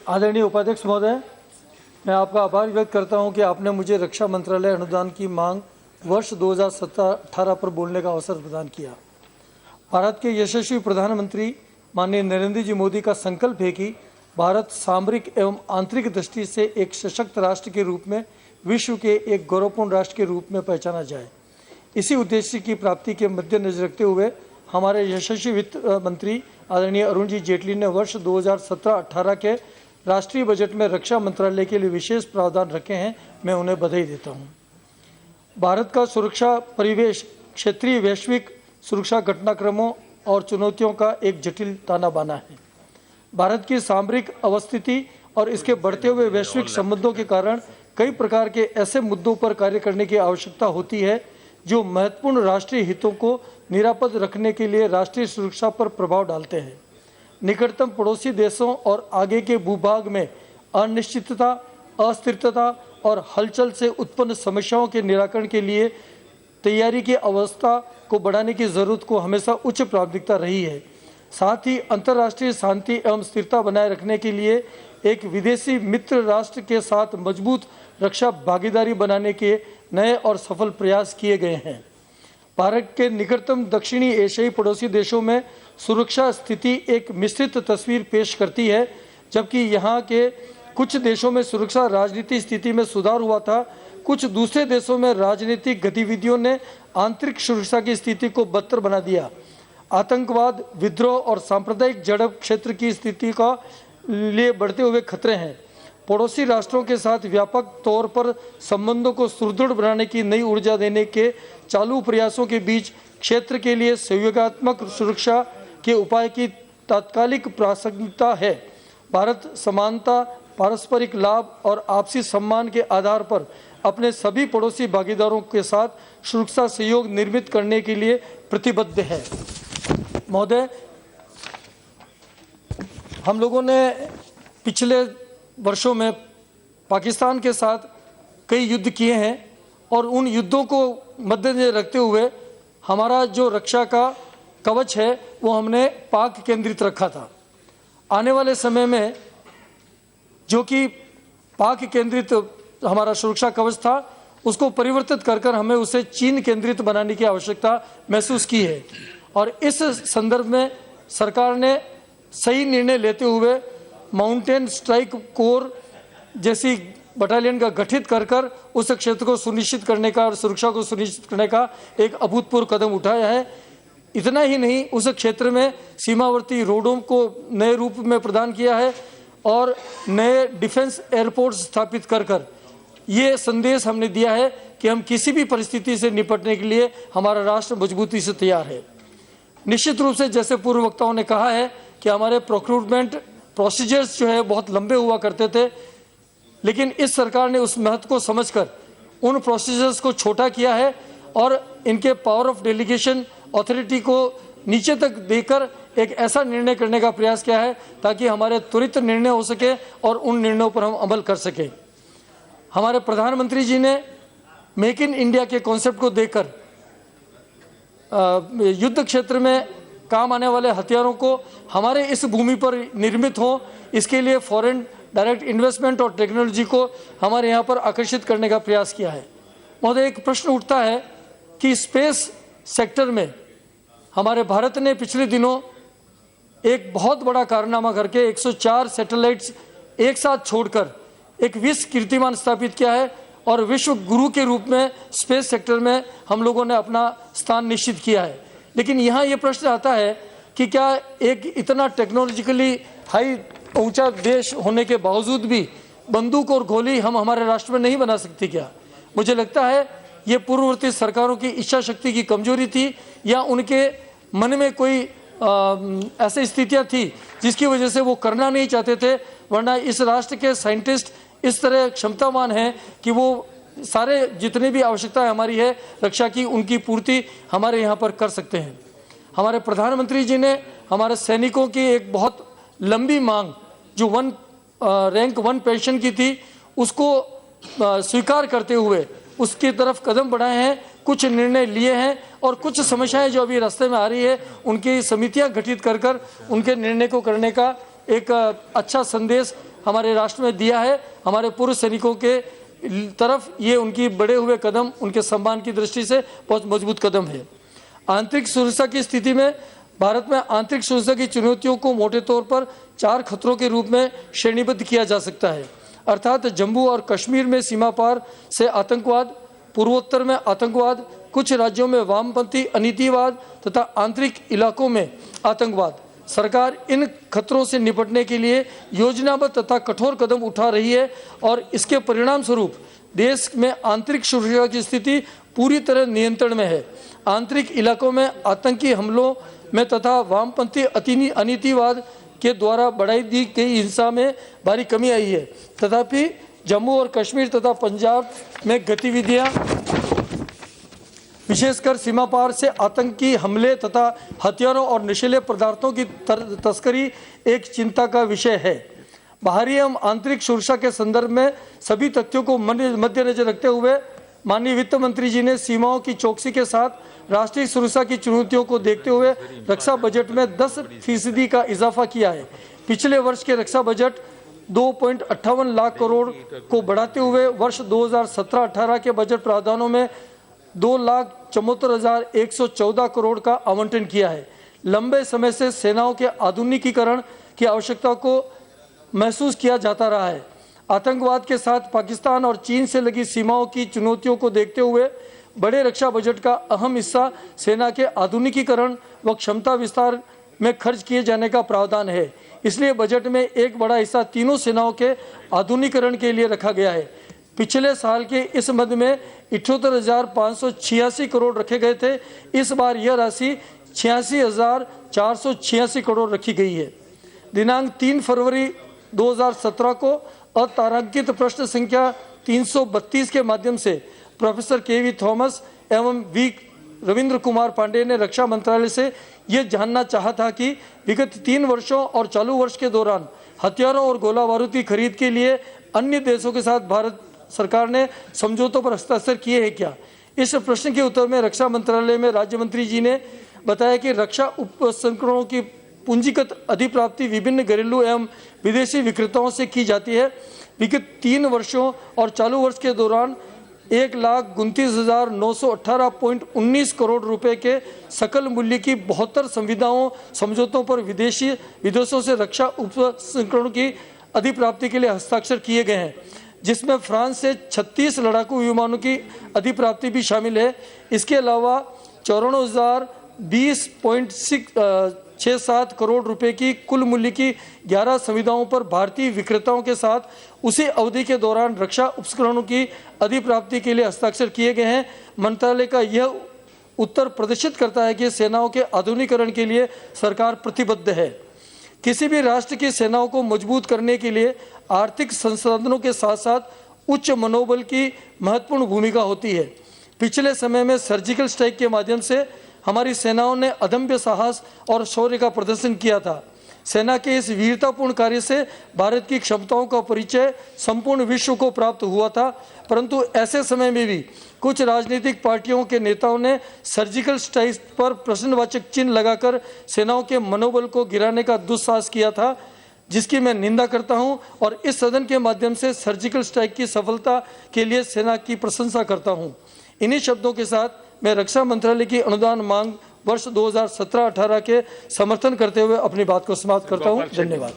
आदरणीय उपाध्यक्ष महोदय, मैं आपका आभार व्यक्त करता हूं कि आपने मुझे रक्षा मंत्रालय अनुदान की मांग वर्ष 2017-18 पर बोलने का अवसर प्रदान किया। भारत के यशस्वी प्रधानमंत्री माननीय नरेंद्र जी मोदी का संकल्प है कि भारत सामरिक एवं आंतरिक दृष्टि से एक सशक्त राष्ट्र के रूप में विश्व के एक गौरवपूर्ण राष्ट्र के रूप में पहचाना जाए। इसी उद्देश्य की प्राप्ति के मद्देनजर रखते हुए हमारे यशस्वी वित्त मंत्री आदरणीय अरुण जी जेटली ने वर्ष 2017-18 के राष्ट्रीय बजट में रक्षा मंत्रालय के लिए विशेष प्रावधान रखे हैं। मैं उन्हें बधाई देता हूं। भारत का सुरक्षा परिवेश क्षेत्रीय वैश्विक सुरक्षा घटनाक्रमों और चुनौतियों का एक जटिल ताना बाना है। भारत की सामरिक अवस्थिति और इसके बढ़ते हुए वैश्विक संबंधों के कारण कई प्रकार के ऐसे मुद्दों पर कार्य करने की आवश्यकता होती है जो महत्वपूर्ण राष्ट्रीय हितों को निरापद रखने के लिए राष्ट्रीय सुरक्षा पर प्रभाव डालते हैं। निकटतम पड़ोसी देशों और आगे के भूभाग में अनिश्चितता, अस्थिरता और हलचल से उत्पन्न समस्याओं के निराकरण के लिए तैयारी की अवस्था को बढ़ाने की जरूरत को हमेशा उच्च प्राथमिकता रही है। साथ ही अंतर्राष्ट्रीय शांति एवं स्थिरता बनाए रखने के लिए एक विदेशी मित्र राष्ट्र के साथ मजबूत रक्षा भागीदारी बनाने के नए और सफल प्रयास किए गए हैं। भारत के निकटतम दक्षिणी एशियाई पड़ोसी देशों में सुरक्षा स्थिति एक मिश्रित तस्वीर पेश करती है। जबकि यहाँ के कुछ देशों में सुरक्षा राजनीतिक स्थिति में सुधार हुआ था, कुछ दूसरे देशों में राजनीतिक गतिविधियों ने आंतरिक सुरक्षा की स्थिति को बदतर बना दिया। आतंकवाद, विद्रोह और सांप्रदायिक झड़प क्षेत्र की स्थिति का लिए बढ़ते हुए खतरे हैं। पड़ोसी राष्ट्रों के साथ व्यापक तौर पर संबंधों को सुदृढ़ बनाने की नई ऊर्जा देने के चालू प्रयासों के बीच क्षेत्र के लिए सहयोगात्मक सुरक्षा के उपाय की तात्कालिक प्रासंगिकता है। भारत समानता, पारस्परिक लाभ और आपसी सम्मान के आधार पर अपने सभी पड़ोसी भागीदारों के साथ सुरक्षा सहयोग निर्मित करने के लिए प्रतिबद्ध है। महोदय, हम लोगों ने पिछले वर्षों में पाकिस्तान के साथ कई युद्ध किए हैं और उन युद्धों को मद्देनजर रखते हुए हमारा जो रक्षा का कवच है वो हमने पाक केंद्रित रखा था। आने वाले समय में जो कि पाक केंद्रित हमारा सुरक्षा कवच था उसको परिवर्तित कर हमें उसे चीन केंद्रित बनाने की आवश्यकता महसूस की है। और इस संदर्भ में सरकार ने सही निर्णय लेते हुए माउंटेन स्ट्राइक कोर जैसी बटालियन का गठित कर उस क्षेत्र को सुनिश्चित करने का और सुरक्षा को सुनिश्चित करने का एक अभूतपूर्व कदम उठाया है। इतना ही नहीं, उस क्षेत्र में सीमावर्ती रोडों को नए रूप में प्रदान किया है और नए डिफेंस एयरपोर्ट स्थापित कर ये संदेश हमने दिया है कि हम किसी भी परिस्थिति से निपटने के लिए हमारा राष्ट्र मजबूती से तैयार है। निश्चित रूप से जैसे पूर्व वक्ताओं ने कहा है कि हमारे प्रोक्यूरमेंट प्रोसीजर्स जो है बहुत लंबे हुआ करते थे, लेकिन इस सरकार ने उस महत्व को समझकर उन प्रोसीजर्स को छोटा किया है और इनके पावर ऑफ डेलीगेशन अथॉरिटी को नीचे तक देकर एक ऐसा निर्णय करने का प्रयास किया है ताकि हमारे त्वरित निर्णय हो सके और उन निर्णयों पर हम अमल कर सकें। हमारे प्रधानमंत्री जी ने मेक इन इंडिया के कॉन्सेप्ट को देखकर युद्ध क्षेत्र में काम आने वाले हथियारों को हमारे इस भूमि पर निर्मित हो, इसके लिए फॉरेन डायरेक्ट इन्वेस्टमेंट और टेक्नोलॉजी को हमारे यहाँ पर आकर्षित करने का प्रयास किया है। महोदय, एक प्रश्न उठता है कि स्पेस सेक्टर में हमारे भारत ने पिछले दिनों एक बहुत बड़ा कारनामा करके 104 सैटेलाइट्स एक साथ छोड़कर एक विश्व कीर्तिमान स्थापित किया है और विश्व गुरु के रूप में स्पेस सेक्टर में हम लोगों ने अपना स्थान निश्चित किया है। लेकिन यहाँ ये प्रश्न आता है कि क्या एक इतना टेक्नोलॉजिकली हाई ऊंचा देश होने के बावजूद भी बंदूक और गोली हम हमारे राष्ट्र में नहीं बना सकते क्या? मुझे लगता है ये पूर्ववर्ती सरकारों की इच्छा शक्ति की कमजोरी थी या उनके मन में कोई ऐसी स्थितियाँ थी जिसकी वजह से वो करना नहीं चाहते थे। वरना इस राष्ट्र के साइंटिस्ट इस तरह क्षमतावान हैं कि वो सारे जितने भी आवश्यकताएं हमारी है रक्षा की, उनकी पूर्ति हमारे यहाँ पर कर सकते हैं। हमारे प्रधानमंत्री जी ने हमारे सैनिकों की एक बहुत लंबी मांग जो रैंक 1 पेंशन की थी उसको स्वीकार करते हुए उसकी तरफ कदम बढ़ाए हैं, कुछ निर्णय लिए हैं और कुछ समस्याएं जो अभी रास्ते में आ रही है उनकी समितियां गठित कर उनके निर्णय को करने का एक अच्छा संदेश हमारे राष्ट्र में दिया है। हमारे पूर्व सैनिकों के तरफ ये उनकी बढ़े हुए कदम उनके सम्मान की दृष्टि से बहुत मजबूत कदम है। आंतरिक सुरक्षा की स्थिति में भारत में आंतरिक सुरक्षा की चुनौतियों को मोटे तौर पर 4 खतरों के रूप में श्रेणीबद्ध किया जा सकता है, अर्थात जम्मू और कश्मीर में सीमा पार से आतंकवाद, पूर्वोत्तर में आतंकवाद, कुछ राज्यों में वामपंथी अनीतिवाद तथा आंतरिक इलाकों में आतंकवाद। सरकार इन खतरों से निपटने के लिए योजनाबद्ध तथा कठोर कदम उठा रही है और इसके परिणाम स्वरूप देश में आंतरिक सुरक्षा की स्थिति पूरी तरह नियंत्रण में है। आंतरिक इलाकों में आतंकी हमलों में तथा वामपंथी अनीतिवाद के द्वारा बढ़ाई दी गई हिंसा में भारी कमी आई है। तथापि जम्मू और कश्मीर तथा पंजाब में गतिविधियां विशेषकर सीमा पार से आतंकी हमले तथा हथियारों और नशीले पदार्थों की तस्करी एक चिंता का विषय है। बाहरी एवं आंतरिक सुरक्षा के संदर्भ में सभी तथ्यों को मद्देनजर रखते हुए माननीय वित्त मंत्री जी ने सीमाओं की चौकसी के साथ राष्ट्रीय सुरक्षा की चुनौतियों को देखते हुए रक्षा बजट में 10% का इजाफा किया है। पिछले वर्ष के रक्षा बजट 2.58 लाख करोड़ को बढ़ाते हुए वर्ष 2017-18 के बजट प्रावधानों में 2,74,114 करोड़ का आवंटन किया है। लंबे समय से सेनाओं के आधुनिकीकरण की आवश्यकता को महसूस किया जाता रहा है। आतंकवाद के साथ पाकिस्तान और चीन से लगी सीमाओं की चुनौतियों को देखते हुए बड़े रक्षा बजट का अहम हिस्सा सेना के आधुनिकीकरण व क्षमता विस्तार में खर्च किए जाने का प्रावधान है। इसलिए बजट में एक बड़ा हिस्सा तीनों सेनाओं के आधुनिकीकरण के लिए रखा गया है। पिछले साल के इस मद में 78,586 करोड़ रखे गए थे। इस बार यह राशि 86,486 करोड़ रखी गई है। दिनांक 3 फरवरी 2017 को अतारांकित प्रश्न संख्या 332 के माध्यम से प्रोफेसर के.वी. थॉमस एवं वी. रविंद्र कुमार पांडे ने रक्षा मंत्रालय से यह जानना चाहा था कि विगत 3 वर्षों और चालू वर्ष के दौरान हथियारों और गोला बारूद की खरीद के लिए अन्य देशों के साथ भारत सरकार ने समझौतों पर हस्ताक्षर किए हैं क्या। इस प्रश्न के उत्तर में रक्षा मंत्रालय में राज्य मंत्री जी ने बताया कि रक्षा उपकरणों की पूंजीगत अधिप्राप्ति विभिन्न घरेलू एवं विदेशी विक्रेताओं से की जाती है। विगत 3 वर्षों और चालू वर्ष के दौरान 1,29,918.19 करोड़ रुपए के सकल मूल्य की 72 संविदाओं समझौतों पर विदेशों से रक्षा उपकरणों की अधिप्राप्ति के लिए हस्ताक्षर किए गए हैं, जिसमें फ्रांस से 36 लड़ाकू विमानों की अधिप्राप्ति भी शामिल है। इसके अलावा 54,020.67 करोड़ रुपए की कुल मूल्य की 11 संविदाओं पर भारतीय विक्रेताओं के साथ उसी अवधि के दौरान रक्षा उपकरणों की अधिप्राप्ति के लिए हस्ताक्षर किए गए हैं। मंत्रालय का यह उत्तर प्रदर्शित करता है कि सेनाओं के आधुनिकीकरण के लिए सरकार प्रतिबद्ध है। किसी भी राष्ट्र की सेनाओं को मजबूत करने के लिए आर्थिक संसाधनों के साथ साथ उच्च मनोबल की महत्वपूर्ण भूमिका होती है। पिछले समय में सर्जिकल स्ट्राइक के माध्यम से हमारी सेनाओं ने अदम्य साहस और शौर्य का प्रदर्शन किया था। सेना के इस वीरतापूर्ण कार्य से भारत की क्षमताओं का परिचय संपूर्ण विश्व को प्राप्त हुआ था, परंतु ऐसे समय में भी कुछ राजनीतिक पार्टियों के नेताओं ने सर्जिकल स्ट्राइक पर प्रश्नवाचक चिन्ह लगाकर सेनाओं के मनोबल को गिराने का दुस्साहस किया था, जिसकी मैं निंदा करता हूं और इस सदन के माध्यम से सर्जिकल स्ट्राइक की सफलता के लिए सेना की प्रशंसा करता हूं। इन्हीं शब्दों के साथ मैं रक्षा मंत्रालय की अनुदान मांग वर्ष 2017-18 के समर्थन करते हुए अपनी बात को समाप्त करता हूं। धन्यवाद।